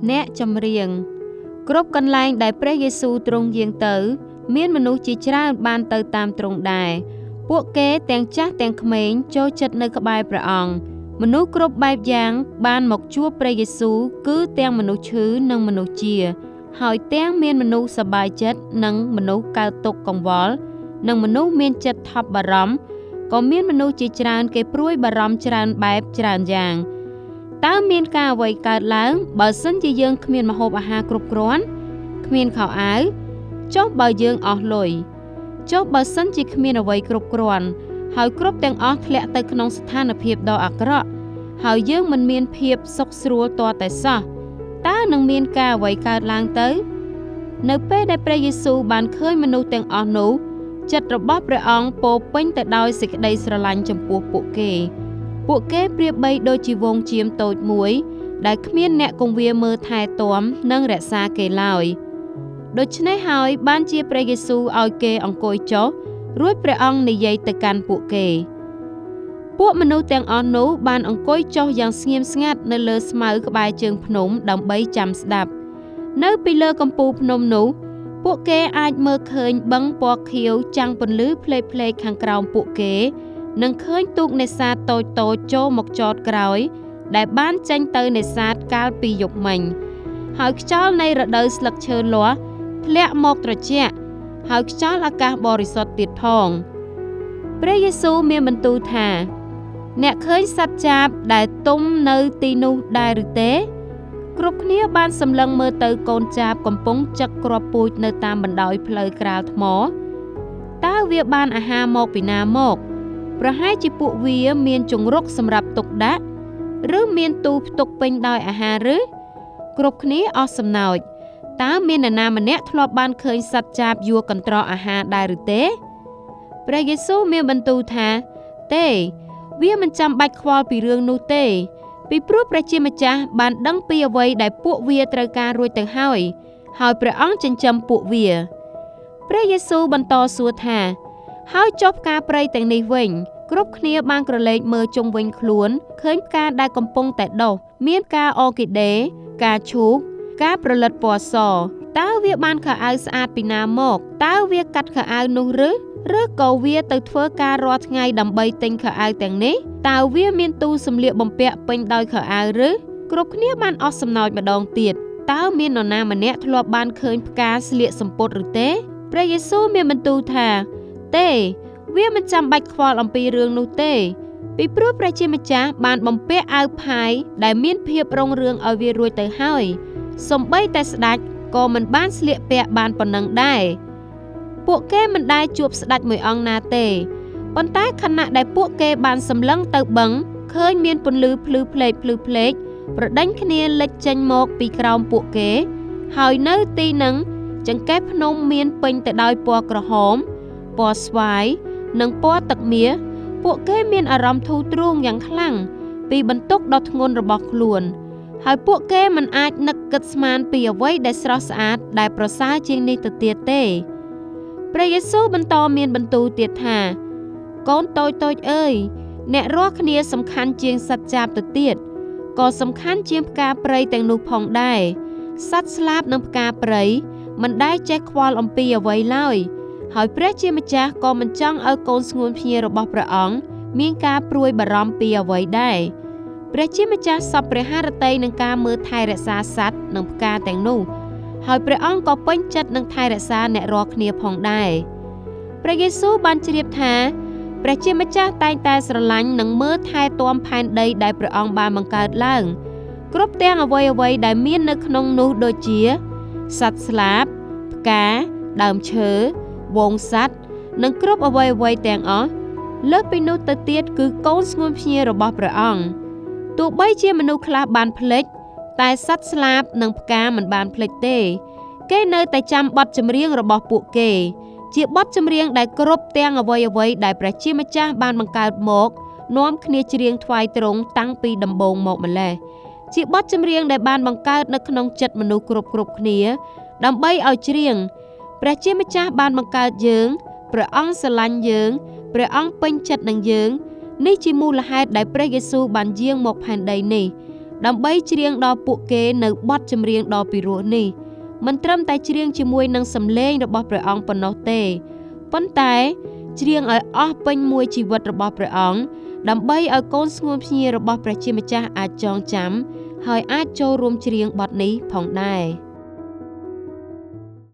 អ្នកចម្រៀងគ្រប់កន្លែងដែលព្រះយេស៊ូវទ្រង់យាងទៅមានមនុស្សជាច្រើនបានទៅតាមទ្រង់ដែរពួកគេទាំងចាស់ទាំងក្មេងចូលចិត្តនៅក្បែរព្រះអង្គមនុស្សគ្រប់បែបយ៉ាងបានមកជួបព្រះយេស៊ូវគឺទាំងមនុស្សឈឺនិងមនុស្សជាហើយទាំងមានមនុស្សសប្បាយចិត្តនិងមនុស្សកើតទុក្ខកង្វល់និងមនុស្សមានចិត្តថប់បារម្ភក៏មានមនុស្សជាច្រើនគេព្រួយបារម្ភច្រើនបែបច្រើនយ៉ាងតើមានការអ្វីកើតឡើងបើសិនជាយើងគ្មានម្ហូបអាហារគ្រប់គ្រាន់គ្មានខោអាវចុះបើយើងអស់លុយចុះបើសិនជាគ្មានអ្វីគ្រប់គ្រាន់ហើយគ្រប់ទាំងអស់ធ្លាក់ទៅក្នុងស្ថានភាពដ៏អាក្រក់ហើយយើងមិនមានភាពសុខស្រួលទាល់តែសោះតើនឹងមានការអ្វីកើតឡើងទៅនៅពេលដែលព្រះយេស៊ូវបានឃើញមនុស្សទាំងអស់នោះចិត្តរបស់ព្រះអង្គពោរពេញទៅដោយសេចក្តីស្រឡាញ់ចំពោះពួកគេប្រៀបបីដូចជាវងជៀមតូចមួយដែលគ្មានអ្នកគង្វាលមើលថែទាំនិងរក្សាគេឡើយដូច្នេះហើយបានជាព្រះយេស៊ូវឲ្យគេអង្គុយចុះរួចព្រះអង្គនិយាយទៅកាន់ពួកគេពួកមនុស្សទាំងអស់នោះបានអង្គុយចុះយ៉ាងស្ងៀមស្ងាត់នៅលើស្មៅក្បែរជើងភ្នំដើម្បីចាំស្ដាប់នៅពីលើកំពូលភ្នំនោះពួកគេអាចមើលឃើញបឹងពណ៌ខៀវចាំងពន្លឺផ្លេកៗខាងក្រោមពួកគេនិងឃើញទូកនេសាទតូចៗចូលមកចតក្រោយដែលបានចេញទៅនេសាទកាលពីយប់មិញហើយខ្យល់នៃរដូវស្លឹកឈើលាស់ធ្លាក់មកត្រជាក់ហើយខ្យល់អាកាសបរិសុទ្ធទៀតផងព្រះយេស៊ូវមានបន្ទូលថាអ្នកឃើញសត្វចាបដែលទុំនៅទីនោះដែរឬទេគ្រប់គ្នាបានសម្លឹងមើលទៅកូនចាបកំពុងចឹកគ្រាប់ពូជនៅតាមបណ្ដោយផ្លូវក្រាលថ្មតើវាបានអាហារមកពីណាមកប្រហែលជាពួកវាមានជង្រុកសម្រាប់ទុកដាក់ឬមានទូផ្ទុកពេញដោយអាហារឬគ្រប់គ្នាអស់សំណោចតើមាននរណាម្នាក់ធ្លាប់បានឃើញសត្វចាបយួរកន្ត្រកអាហារដែរឬទេព្រះយេស៊ូវមានបន្ទូលថាទេវាមិនចាំបាច់ខ្វល់ពីរឿងនោះទេពីព្រោះព្រះជាម្ចាស់បានដឹងពីអ្វីដែលពួកវាត្រូវការរួចទៅហើយព្រះអង្គចិញ្ចឹមពួកវាព្រះយេស៊ូវបន្តសួរថាហើយចុះផ្កាព្រៃទាំងនេះវិញគ្រប់គ្នាបានក្រឡេកមើលជុំវិញខ្លួនឃើញផ្កាដែលកំពុងតែដុះមានផ្កាអ័រគីដេផ្កាឈូកផ្កាប្រលិតពណ៌សតើវាបានខោអាវស្អាតពីណាមកតើវាកាត់ខោអាវនោះឬក៏វាទៅធ្វើការរាល់ថ្ងៃដើម្បីទិញខោអាវទាំងនេះតើវាមានទូសម្លៀកបំពាក់ពេញដោយខោអាវឬគ្រប់គ្នាបានអស់សំណោចម្ដងទៀតតើមាននរណាម្នាក់ធ្លាប់បានឃើញផ្កាស្លៀកសំពត់ឬទេព្រះយេស៊ូវមានបន្ទូលថាទេវាមិនចាំបាច់ខ្វល់អំពីរឿងនោះទេពីព្រោះព្រះជាម្ចាស់បានបំពាក់អាវផាយដែលមានភាពរុងរឿងឲ្យវារួចទៅហើយសូម្បីតែស្ដេចក៏មិនបានស្លៀកពាក់បានប៉ុណ្ណឹងដែរពួកគេមិនដែលជួបស្ដេចមួយអង្គណាទេប៉ុន្តែខណៈដែលពួកគេបានសម្លឹងទៅបឹងឃើញមានពន្លឺភ្លឺផ្លេកប្រដេញគ្នាលេចចេញមកពីក្រោមពួកគេហើយនៅទីនឹងចង្កេះភ្នំមានពេញទៅដោយពណ៌ក្រហមពណ៌ស្វាយនិងពណ៌ទឹកមាសពួកគេមានអារម្មណ៍ធូរទ្រូងយ៉ាងខ្លាំងពីបន្ទុកដ៏ធ្ងន់របស់ខ្លួនហើយពួកគេមិនអាចនឹកគិតស្មានពីអ្វីដែលស្រស់ស្អាតដែលប្រសើរជាងនេះទៅទៀតទេព្រះយេស៊ូវបន្តមានបន្ទូលទៀតថាកូនតូចអើយអ្នករាល់គ្នាសំខាន់ជាងសត្វចាបទៅទៀតក៏សំខាន់ជាងផ្កាព្រៃទាំងនោះផងដែរសត្វស្លាបនិងផ្កាព្រៃមិនដែលចេះខ្វល់អំពីអ្វីឡើយហើយព្រះជាម្ចាស់ក៏មិនចង់ឲ្យកូនស្ងួនភ្ញារបស់ព្រះអង្គមានការព្រួយបារម្ភពីអ្វីដែរព្រះជាម្ចាស់សពព្រះハរតីនឹងការមើលថែរក្សាសត្វនិងផ្កាទាំងនោះហើយព្រះអង្គក៏ពេញចិត្តនឹងថែរក្សាអ្នករាល់គ្នាផងដែរព្រះយេស៊ូវបានជ្រាបថាព្រះជាម្ចាស់តែងតែស្រឡាញ់និងមើលថែទាំផែនដីដែលព្រះអង្គបានបង្កើតឡើងគ្រប់ទាំងអ្វីដែលមាននៅក្នុងនោះដូចជាសត្វស្លាបផ្កាដើមឈើវងសត្វនិងគ្រប់អ្វីទាំងអស់លើសពីនោះទៅទៀតគឺកូនស្ងួនភ្ញារបស់ព្រះអង្គទោះបីជាមនុស្សខ្លះបានភ្លេចតែសត្វស្លាបនិងផ្កាមិនបានភ្លេចទេគេនៅតែចាំបទចម្រៀងរបស់ពួកគេជាបទចម្រៀងដែលគ្រប់ទាំងអ្វីដែលព្រះជាម្ចាស់បានបង្កើតមកនាំគ្នាច្រៀងថ្វាយទ្រង់តាំងពីដំបូងមកម្ល៉េះជាបទចម្រៀងដែលបានបង្កើតនៅក្នុងចិត្តមនុស្សគ្រប់គ្នាដើម្បីឲ្យច្រៀងព្រះជាម្ចាស់បានបង្កើតយើងព្រះអង្គស្រឡាញ់យើងព្រះអង្គពេញចិត្តនឹងយើងនេះជាមូលហេតុដែលព្រះយេស៊ូវបានយាងមកផែនដីនេះ ដើម្បីច្រៀងដល់ពួកគេនៅបទចម្រៀងដ៏ពិរោះនេះមិនត្រឹមតែច្រៀងជាមួយនឹងសំឡេងរបស់ព្រះអង្គប៉ុណ្ណោះទេប៉ុន្តែច្រៀងឲ្យអស់ពេញមួយជីវិតរបស់ព្រះអង្គដើម្បីឲ្យកូនស្ងួនភ្ញារបស់ព្រះជាម្ចាស់អាចចងចាំហើយអាចចូលរួមច្រៀងបទនេះផងដែរ